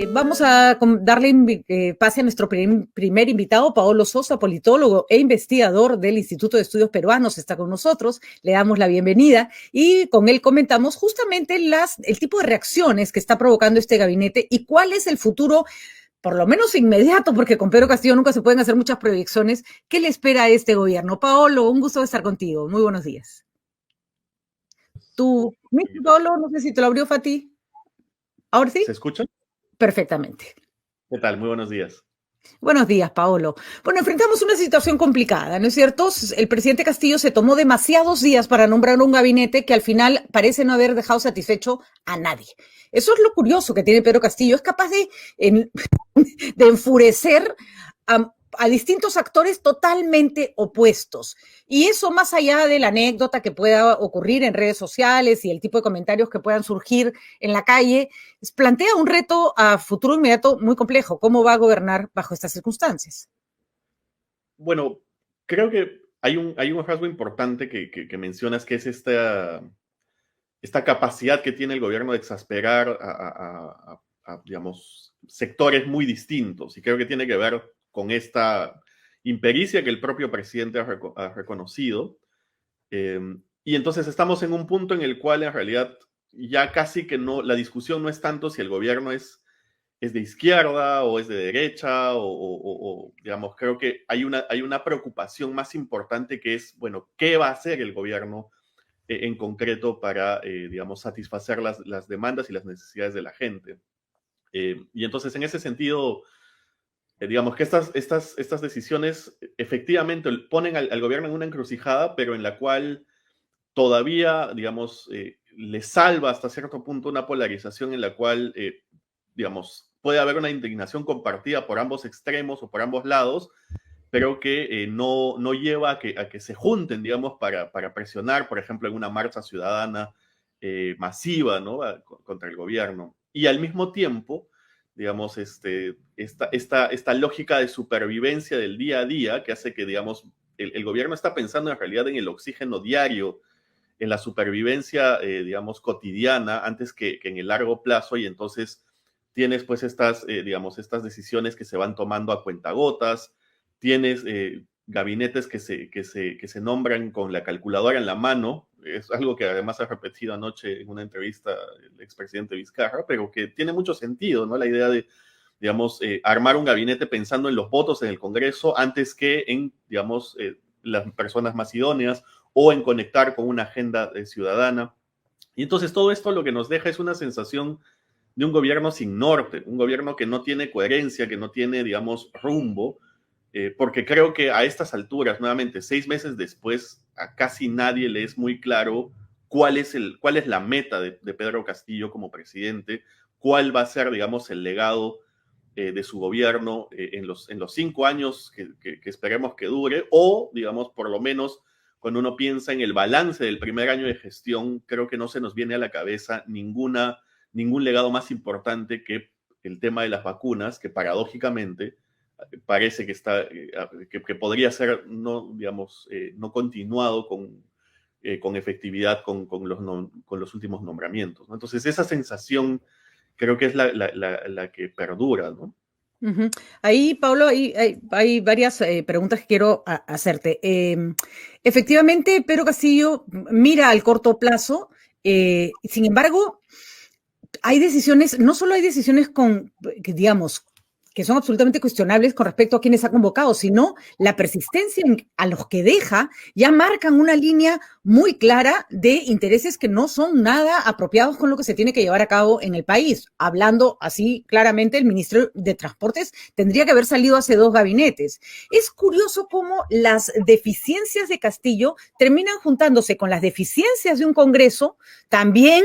Vamos a darle pase a nuestro primer invitado, Paolo Sosa, politólogo e investigador del Instituto de Estudios Peruanos, está con nosotros, le damos la bienvenida y con él comentamos justamente el tipo de reacciones que está provocando este gabinete y cuál es el futuro, por lo menos inmediato, porque con Pedro Castillo nunca se pueden hacer muchas proyecciones, ¿qué le espera a este gobierno? Paolo, un gusto estar contigo, muy buenos días. Paolo, no sé si te lo abrió Fati. ¿Ahora sí? ¿Se escucha? Perfectamente. ¿Qué tal? Muy buenos días. Buenos días, Paolo. Bueno, enfrentamos una situación complicada, ¿no es cierto? El presidente Castillo se tomó demasiados días para nombrar un gabinete que al final parece no haber dejado satisfecho a nadie. Eso es lo curioso que tiene Pedro Castillo. Es capaz de enfurecer a distintos actores totalmente opuestos. Y eso, más allá de la anécdota que pueda ocurrir en redes sociales y el tipo de comentarios que puedan surgir en la calle, plantea un reto a futuro inmediato muy complejo. ¿Cómo va a gobernar bajo estas circunstancias? Bueno, creo que hay un rasgo importante que mencionas, que es esta capacidad que tiene el gobierno de exasperar digamos, sectores muy distintos. Y creo que tiene que ver con esta impericia que el propio presidente ha reconocido. Y entonces estamos en un punto en el cual en realidad ya casi que no, la discusión no es tanto si el gobierno es de izquierda o es de derecha, digamos, creo que hay una preocupación más importante que es, bueno, ¿qué va a hacer el gobierno en concreto para, digamos, satisfacer las demandas y las necesidades de la gente? Y entonces, en ese sentido, digamos que estas decisiones efectivamente ponen al gobierno en una encrucijada, pero en la cual todavía, digamos, le salva hasta cierto punto una polarización en la cual, digamos, puede haber una indignación compartida por ambos extremos o por ambos lados, pero que no lleva a que se junten, digamos, para presionar, por ejemplo, en una marcha ciudadana masiva, ¿no?, contra el gobierno. Y al mismo tiempo, digamos, esta lógica de supervivencia del día a día que hace que, digamos, el gobierno está pensando en realidad en el oxígeno diario, en la supervivencia, digamos, cotidiana, antes que en el largo plazo, y entonces tienes pues digamos, estas decisiones que se van tomando a cuentagotas, tienes gabinetes que se nombran con la calculadora en la mano, es algo que además ha repetido anoche en una entrevista el expresidente Vizcarra, pero que tiene mucho sentido, ¿no? La idea de, digamos, armar un gabinete pensando en los votos en el Congreso antes que en, digamos, las personas más idóneas o en conectar con una agenda ciudadana. Y entonces todo esto lo que nos deja es una sensación de un gobierno sin norte, un gobierno que no tiene coherencia, que no tiene, digamos, rumbo, porque creo que a estas alturas, nuevamente, 6 meses después, a casi nadie le es muy claro cuál es la meta de Pedro Castillo como presidente, cuál va a ser, digamos, el legado de su gobierno en los 5 años que esperemos que dure, o, digamos, por lo menos cuando uno piensa en el balance del primer año de gestión, creo que no se nos viene a la cabeza ningún legado más importante que el tema de las vacunas, que paradójicamente parece que podría ser no, digamos, no continuado con efectividad con los últimos nombramientos, ¿no? Entonces esa sensación creo que es la que perdura, ¿no? Uh-huh. Ahí, Pablo, hay varias preguntas que quiero hacerte. Efectivamente, Pedro Castillo mira al corto plazo, sin embargo, hay decisiones, no solo hay decisiones digamos, que son absolutamente cuestionables con respecto a quienes ha convocado, sino la persistencia a los que deja ya marcan una línea muy clara de intereses que no son nada apropiados con lo que se tiene que llevar a cabo en el país. Hablando así claramente, el ministro de Transportes tendría que haber salido hace 2 gabinetes. Es curioso cómo las deficiencias de Castillo terminan juntándose con las deficiencias de un Congreso también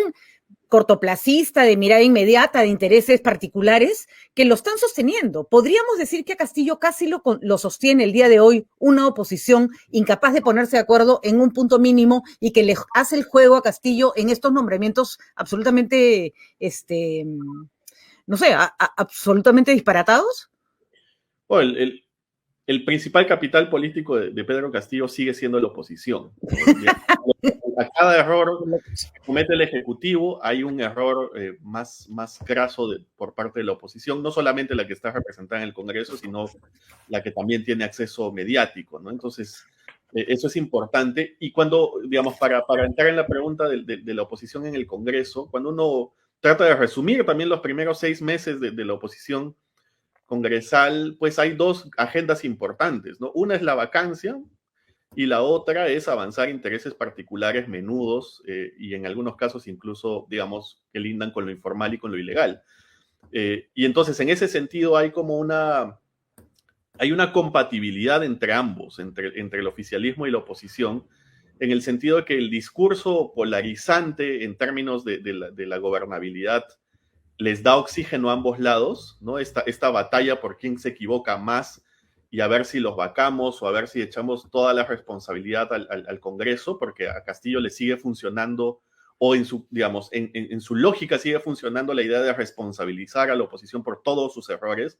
cortoplacista, de mirada inmediata, de intereses particulares, que lo están sosteniendo. Podríamos decir que a Castillo casi lo sostiene el día de hoy una oposición incapaz de ponerse de acuerdo en un punto mínimo y que le hace el juego a Castillo en estos nombramientos absolutamente, no sé, absolutamente disparatados. Bueno, el principal capital político de Pedro Castillo sigue siendo la oposición. a cada error que comete el Ejecutivo hay un error más graso por parte de la oposición, no solamente la que está representada en el Congreso, sino la que también tiene acceso mediático, ¿no? Entonces, eso es importante. Y cuando, digamos, para entrar en la pregunta de la oposición en el Congreso, cuando uno trata de resumir también los primeros 6 meses de la oposición congresal, pues hay dos agendas importantes, ¿no? Una es la vacancia y la otra es avanzar intereses particulares menudos y en algunos casos incluso, digamos, que lindan con lo informal y con lo ilegal. Y entonces, en ese sentido, hay como hay una compatibilidad entre ambos, entre el oficialismo y la oposición, en el sentido de que el discurso polarizante en términos de la gobernabilidad les da oxígeno a ambos lados, ¿no? Esta batalla por quién se equivoca más y a ver si los vacamos o a ver si echamos toda la responsabilidad al Congreso, porque a Castillo le sigue funcionando, o en su, digamos, en su lógica sigue funcionando la idea de responsabilizar a la oposición por todos sus errores,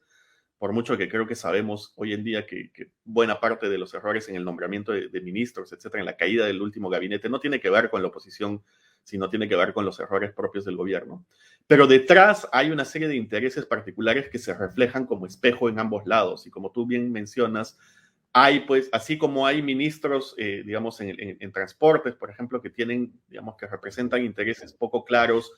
por mucho que creo que sabemos hoy en día que buena parte de los errores en el nombramiento de ministros, etcétera, en la caída del último gabinete, no tiene que ver con la oposición, sino tiene que ver con los errores propios del gobierno. Pero detrás hay una serie de intereses particulares que se reflejan como espejo en ambos lados. Y como tú bien mencionas, hay, pues, así como hay ministros, digamos, en transportes, por ejemplo, que tienen, digamos, que representan intereses poco claros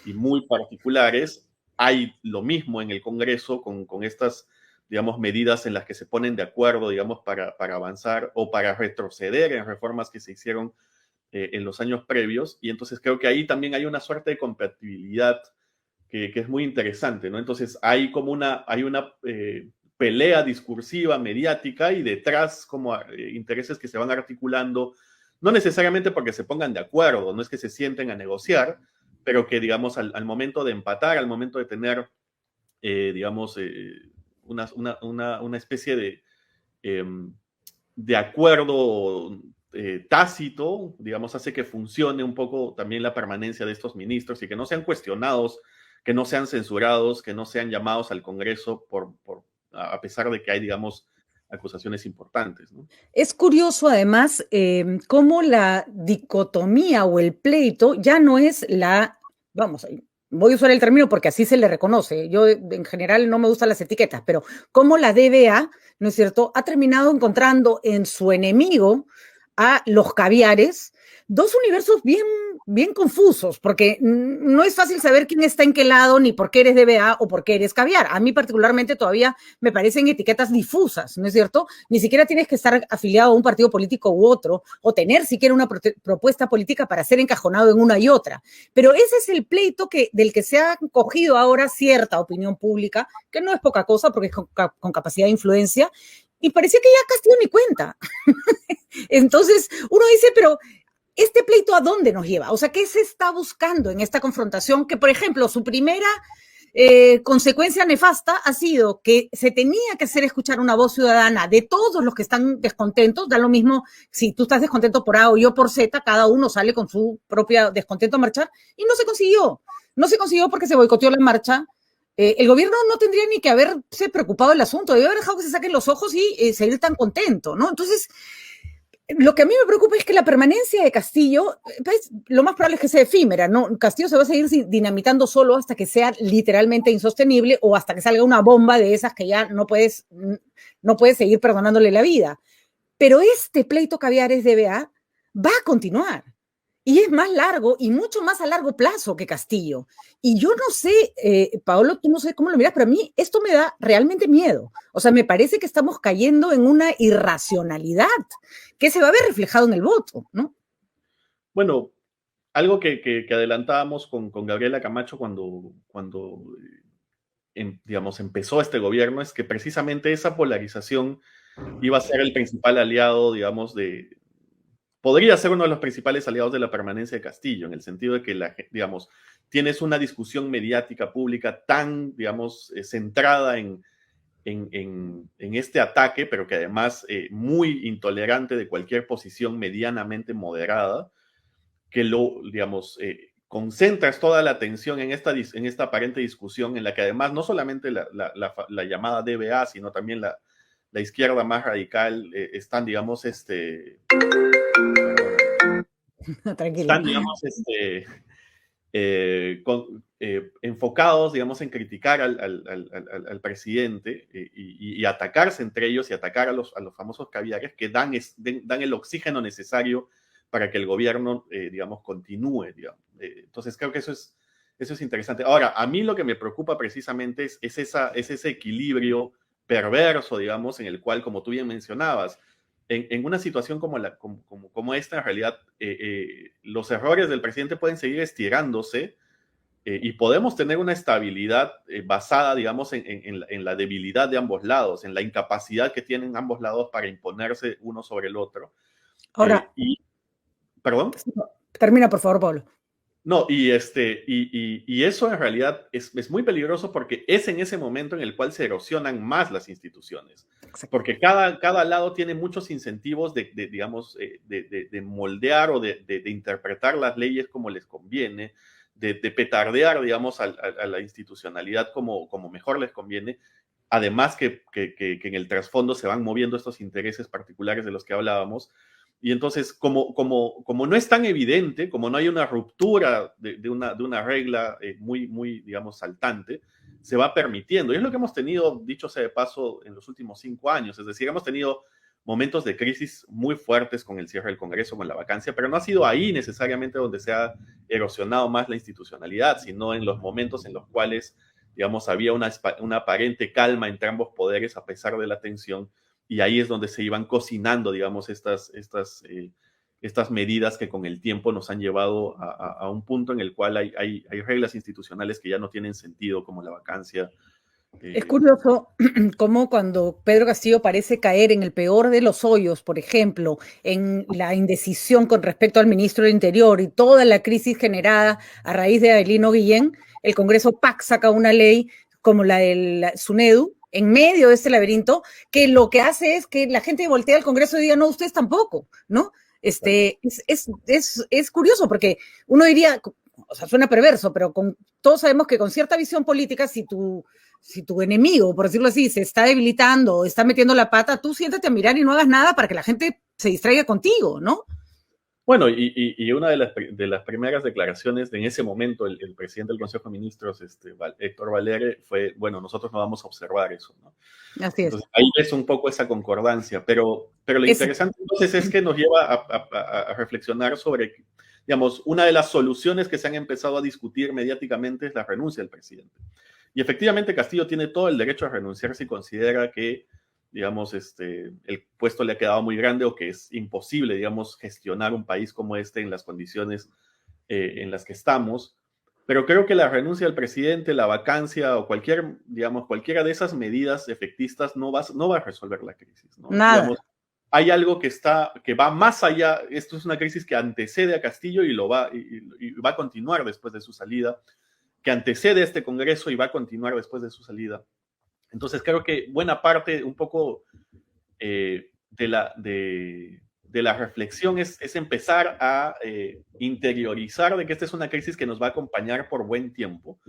y muy particulares, hay lo mismo en el Congreso con estas, digamos, medidas en las que se ponen de acuerdo, digamos, para avanzar o para retroceder en reformas que se hicieron en los años previos. Y entonces creo que ahí también hay una suerte de compatibilidad que es muy interesante, ¿no? Entonces hay como hay una pelea discursiva, mediática, y detrás como intereses que se van articulando, no necesariamente porque se pongan de acuerdo, no es que se sienten a negociar, pero que, digamos, al momento de empatar, al momento de tener, digamos, una especie de acuerdo tácito, digamos, hace que funcione un poco también la permanencia de estos ministros y que no sean cuestionados, que no sean censurados, que no sean llamados al Congreso a pesar de que hay, digamos, acusaciones importantes, ¿no? Es curioso, además, cómo la dicotomía o el pleito ya no es vamos, voy a usar el término porque así se le reconoce. Yo, en general, no me gustan las etiquetas, pero cómo la DBA, ¿no es cierto?, ha terminado encontrando en su enemigo a los caviares dos universos bien confusos, porque no es fácil saber quién está en qué lado, ni por qué eres DBA o por qué eres caviar. A mí particularmente todavía me parecen etiquetas difusas, ¿no es cierto? Ni siquiera tienes que estar afiliado a un partido político u otro, o tener siquiera una propuesta política para ser encajonado en una y otra. Pero ese es el pleito del que se ha cogido ahora cierta opinión pública, que no es poca cosa porque es con capacidad de influencia, y parecía que ya Castillo ni cuenta. Entonces, uno dice, pero ¿este pleito a dónde nos lleva? O sea, ¿qué se está buscando en esta confrontación? Que, por ejemplo, su primera consecuencia nefasta ha sido que se tenía que hacer escuchar una voz ciudadana de todos los que están descontentos. Da lo mismo si tú estás descontento por A o yo por Z, cada uno sale con su propio descontento a marchar, y no se consiguió. No se consiguió porque se boicoteó la marcha. El gobierno no tendría ni que haberse preocupado del asunto, debe haber dejado que se saquen los ojos y seguir tan contento, ¿no? Entonces, lo que a mí me preocupa es que la permanencia de Castillo, pues, lo más probable es que sea efímera, ¿no? Castillo se va a seguir dinamitando solo hasta que sea literalmente insostenible o hasta que salga una bomba de esas que ya no puedes seguir perdonándole la vida. Pero este pleito Caviares DBA va a continuar. Y es más largo y mucho más a largo plazo que Castillo. Y yo no sé, Paolo, tú no sé cómo lo miras, pero a mí esto me da realmente miedo. O sea, me parece que estamos cayendo en una irracionalidad que se va a ver reflejado en el voto, ¿no? Bueno, algo que adelantábamos con Gabriela Camacho cuando digamos, empezó este gobierno es que precisamente esa polarización iba a ser el principal aliado, digamos, podría ser uno de los principales aliados de la permanencia de Castillo, en el sentido de que, digamos, tienes una discusión mediática pública tan, digamos, centrada en este ataque, pero que además muy intolerante de cualquier posición medianamente moderada, que digamos, concentras toda la atención en esta aparente discusión en la que además no solamente la llamada DBA, sino también la izquierda más radical están, digamos, Tranquilo. están, digamos, enfocados, digamos, en criticar al presidente y atacarse entre ellos y atacar a los famosos caviares que dan el oxígeno necesario para que el gobierno, digamos, continúe. Digamos. Entonces, creo que eso es interesante. Ahora, a mí lo que me preocupa precisamente es ese equilibrio perverso, digamos, en el cual, como tú bien mencionabas, en una situación como esta, en realidad, los errores del presidente pueden seguir estirándose y podemos tener una estabilidad basada, digamos, en la debilidad de ambos lados, en la incapacidad que tienen ambos lados para imponerse uno sobre el otro. Ahora, ¿Perdón? termina, por favor, Pablo. No, y eso en realidad es muy peligroso porque es en ese momento en el cual se erosionan más las instituciones. Exacto. Porque cada lado tiene muchos incentivos digamos, de moldear o de interpretar las leyes como les conviene, de petardear, digamos, a la institucionalidad como mejor les conviene. Además que en el trasfondo se van moviendo estos intereses particulares de los que hablábamos. Y entonces, como no es tan evidente, como no hay una ruptura de una regla muy, digamos, saltante, se va permitiendo. Y es lo que hemos tenido, dicho sea de paso, en los últimos 5 años. Es decir, hemos tenido momentos de crisis muy fuertes con el cierre del Congreso, con la vacancia, pero no ha sido ahí necesariamente donde se ha erosionado más la institucionalidad, sino en los momentos en los cuales, digamos, había una aparente calma entre ambos poderes a pesar de la tensión. Y ahí es donde se iban cocinando, digamos, estas medidas que con el tiempo nos han llevado a un punto en el cual hay reglas institucionales que ya no tienen sentido, como la vacancia. Es curioso cómo cuando Pedro Castillo parece caer en el peor de los hoyos, por ejemplo, en la indecisión con respecto al ministro del Interior y toda la crisis generada a raíz de Avelino Guillén, el Congreso PAC saca una ley como la del SUNEDU, en medio de este laberinto, que lo que hace es que la gente voltea al Congreso y diga, no, ustedes tampoco, ¿no? Es curioso porque uno diría, o sea, suena perverso, pero todos sabemos que con cierta visión política, si tu enemigo, por decirlo así, se está debilitando o está metiendo la pata, tú siéntate a mirar y no hagas nada para que la gente se distraiga contigo, ¿no? Bueno, y una de las primeras declaraciones en ese momento, el presidente del Consejo de Ministros, Héctor Valere, fue, bueno, nosotros no vamos a observar eso, ¿no? Así es. Entonces, ahí es un poco esa concordancia, pero lo interesante entonces es que nos lleva a reflexionar sobre, digamos, una de las soluciones que se han empezado a discutir mediáticamente es la renuncia del presidente. Y efectivamente Castillo tiene todo el derecho a renunciar si considera que, digamos, el puesto le ha quedado muy grande o que es imposible, digamos, gestionar un país como este en las condiciones en las que estamos. Pero creo que la renuncia del presidente, la vacancia o cualquiera de esas medidas efectistas no va a resolver la crisis, ¿no? Nada. Digamos, hay algo que va más allá. Esto es una crisis que antecede a Castillo y va a continuar después de su salida, que antecede a este Congreso y va a continuar después de su salida. Entonces creo que buena parte un poco de la reflexión es empezar a interiorizar de que esta es una crisis que nos va a acompañar por buen tiempo,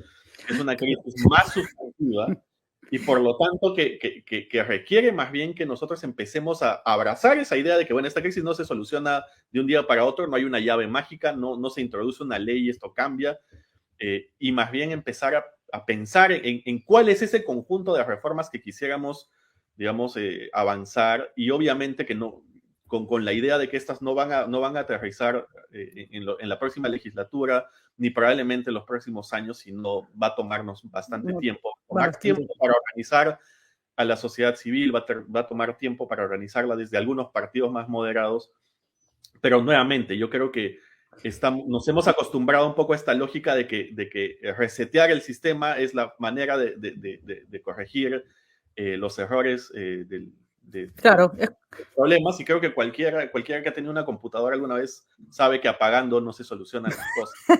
es una crisis más sustantiva y por lo tanto que requiere más bien que nosotros empecemos a abrazar esa idea de que, bueno, esta crisis no se soluciona de un día para otro, no hay una llave mágica, no se introduce una ley y esto cambia, y más bien empezar a pensar en cuál es ese conjunto de reformas que quisiéramos, digamos, avanzar, y obviamente que no, con la idea de que estas no van a aterrizar en la próxima legislatura, ni probablemente en los próximos años, sino va a tomarnos bastante tiempo. Tomar tiempo para organizar a la sociedad civil, va a tomar tiempo para organizarla desde algunos partidos más moderados, pero nuevamente yo creo que nos hemos acostumbrado un poco a esta lógica de que resetear el sistema es la manera de corregir los errores claro. de problemas, y creo que cualquiera que ha tenido una computadora alguna vez sabe que apagando no se solucionan las cosas.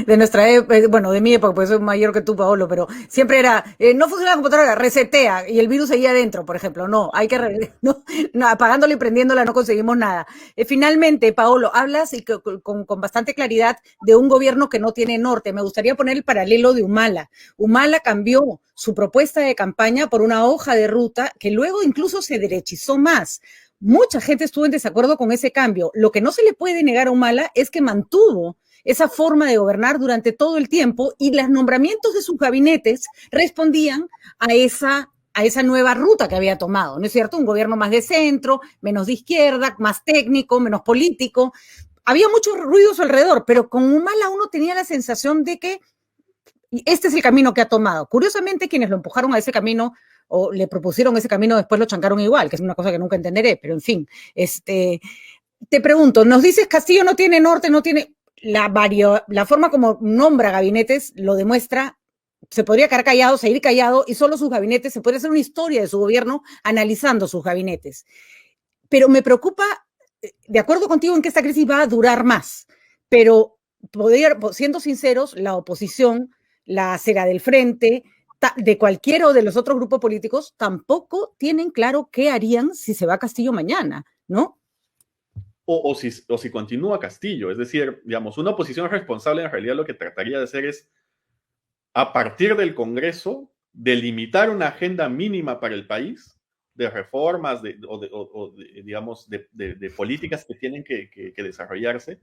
De nuestra bueno, de mi época, pues soy mayor que tú, Paolo, pero siempre era, no funciona la computadora, resetea, y el virus seguía adentro, por ejemplo. No, hay que, no, apagándola y prendiéndola no conseguimos nada. Finalmente, Paolo, hablas y con bastante claridad de un gobierno que no tiene norte. Me gustaría poner el paralelo de Humala. Humala cambió su propuesta de campaña por una hoja de ruta que luego incluso se derechizó más. mucha gente estuvo en desacuerdo con ese cambio. Lo que no se le puede negar a Humala es que mantuvo esa forma de gobernar durante todo el tiempo y los nombramientos de sus gabinetes respondían a esa nueva ruta que había tomado, ¿no es cierto? Un gobierno más de centro, menos de izquierda, más técnico, menos político. Había mucho ruido a su alrededor, pero con Humala uno tenía la sensación de que este es el camino que ha tomado. Curiosamente, quienes lo empujaron a ese camino o le propusieron ese camino después lo chancaron igual, que es una cosa que nunca entenderé, pero en fin. Te pregunto, nos dices Castillo no tiene norte, no tiene... La forma como nombra gabinetes lo demuestra. Se podría quedar callado, seguir callado, y solo sus gabinetes, se podría hacer una historia de su gobierno analizando sus gabinetes. Pero me preocupa, de acuerdo contigo en que esta crisis va a durar más, pero siendo sinceros, la oposición, la acera del frente, de cualquiera de los otros grupos políticos, tampoco tienen claro qué harían si se va Castillo mañana, ¿no? O si continúa Castillo. Es decir, digamos, una oposición responsable en realidad lo que trataría de hacer es, a partir del Congreso, delimitar una agenda mínima para el país de reformas digamos, de políticas que tienen que desarrollarse,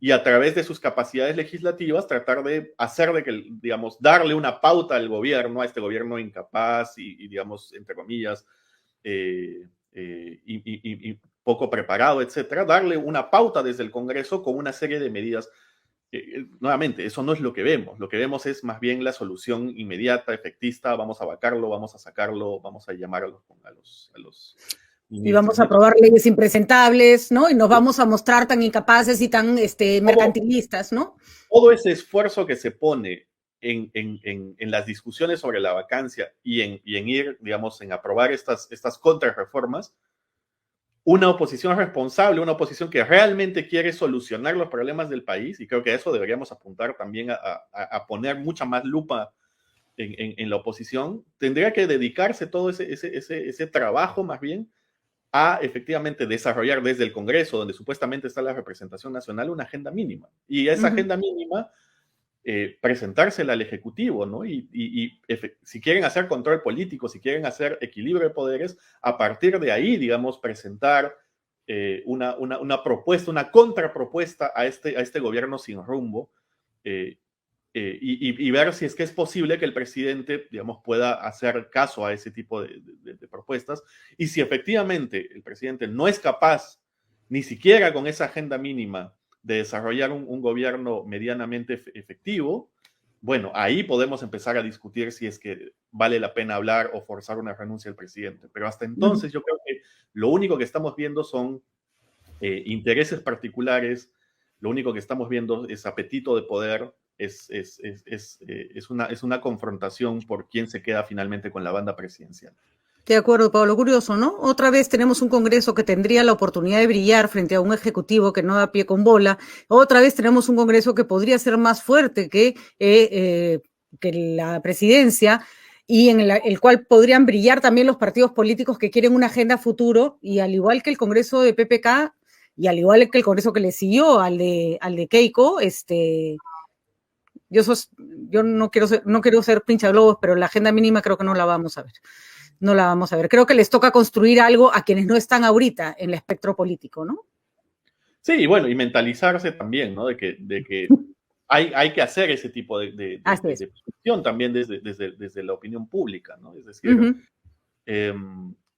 y a través de sus capacidades legislativas tratar de hacer de que, digamos, darle una pauta al gobierno, a este gobierno incapaz y digamos, entre comillas, y poco preparado, etcétera, darle una pauta desde el Congreso con una serie de medidas. Nuevamente, eso no es lo que vemos. Lo que vemos es más bien la solución inmediata, efectista. Vamos a vacarlo, vamos a sacarlo, vamos a llamar a los y vamos a aprobar leyes impresentables, ¿no? Y nos vamos a mostrar tan incapaces y tan mercantilistas, ¿no? Todo ese esfuerzo que se pone en las discusiones sobre la vacancia y en ir, digamos, en aprobar estas contrarreformas, una oposición responsable, una oposición que realmente quiere solucionar los problemas del país, y creo que a eso deberíamos apuntar también a poner mucha más lupa en la oposición, tendría que dedicarse todo ese trabajo más bien a efectivamente desarrollar desde el Congreso, donde supuestamente está la representación nacional, una agenda mínima. Y esa agenda mínima, presentársela al Ejecutivo, ¿no? Y si quieren hacer control político, si quieren hacer equilibrio de poderes, a partir de ahí, digamos, presentar una propuesta, una contrapropuesta a este gobierno sin rumbo, y ver si es que es posible que el presidente, digamos, pueda hacer caso a ese tipo de propuestas, y si efectivamente el presidente no es capaz, ni siquiera con esa agenda mínima, de desarrollar un gobierno medianamente efectivo, bueno, ahí podemos empezar a discutir si es que vale la pena hablar o forzar una renuncia del presidente. Pero hasta entonces yo creo que lo único que estamos viendo son intereses particulares, lo único que estamos viendo es apetito de poder, es una confrontación por quién se queda finalmente con la banda presidencial. De acuerdo, Pablo, curioso, ¿no? Otra vez tenemos un Congreso que tendría la oportunidad de brillar frente a un Ejecutivo que no da pie con bola. Otra vez tenemos un Congreso que podría ser más fuerte que la presidencia, y en el cual podrían brillar también los partidos políticos que quieren una agenda futuro, y al igual que el Congreso de PPK, y al igual que el Congreso que le siguió al de Keiko, yo no quiero ser pincha globos, pero la agenda mínima creo que no la vamos a ver. No la vamos a ver. Creo que les toca construir algo a quienes no están ahorita en el espectro político, ¿no? Sí, y bueno, y mentalizarse también, ¿no? De que hay que hacer ese tipo de discusión también desde la opinión pública, ¿no? Es decir,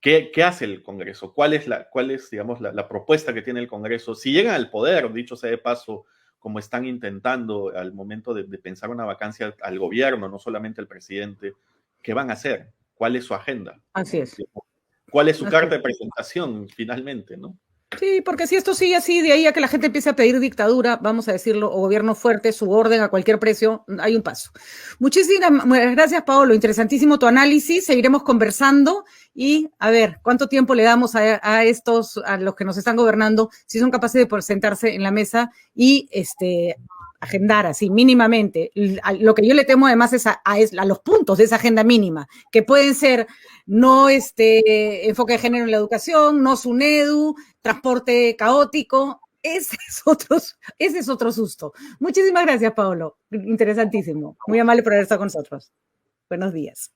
¿qué hace el Congreso? ¿Cuál es digamos, la propuesta que tiene el Congreso? Si llegan al poder, dicho sea de paso, como están intentando al momento de pensar una vacancia al gobierno, no solamente al presidente, ¿qué van a hacer? ¿Cuál es su agenda? Así es. ¿Cuál es su carta de presentación finalmente, no? Sí, porque si esto sigue así, de ahí a que la gente empiece a pedir dictadura, vamos a decirlo, o gobierno fuerte, su orden a cualquier precio, hay un paso. Muchísimas gracias, Paolo. Interesantísimo tu análisis. Seguiremos conversando y a ver cuánto tiempo le damos a los que nos están gobernando, si son capaces de sentarse en la mesa y agendar así mínimamente. Lo que yo le temo además es a los puntos de esa agenda mínima, que pueden ser no enfoque de género en la educación, no SUNEDU, transporte caótico. Ese es otro susto. Muchísimas gracias, Paolo. Interesantísimo. Muy amable por haber estado con nosotros. Buenos días.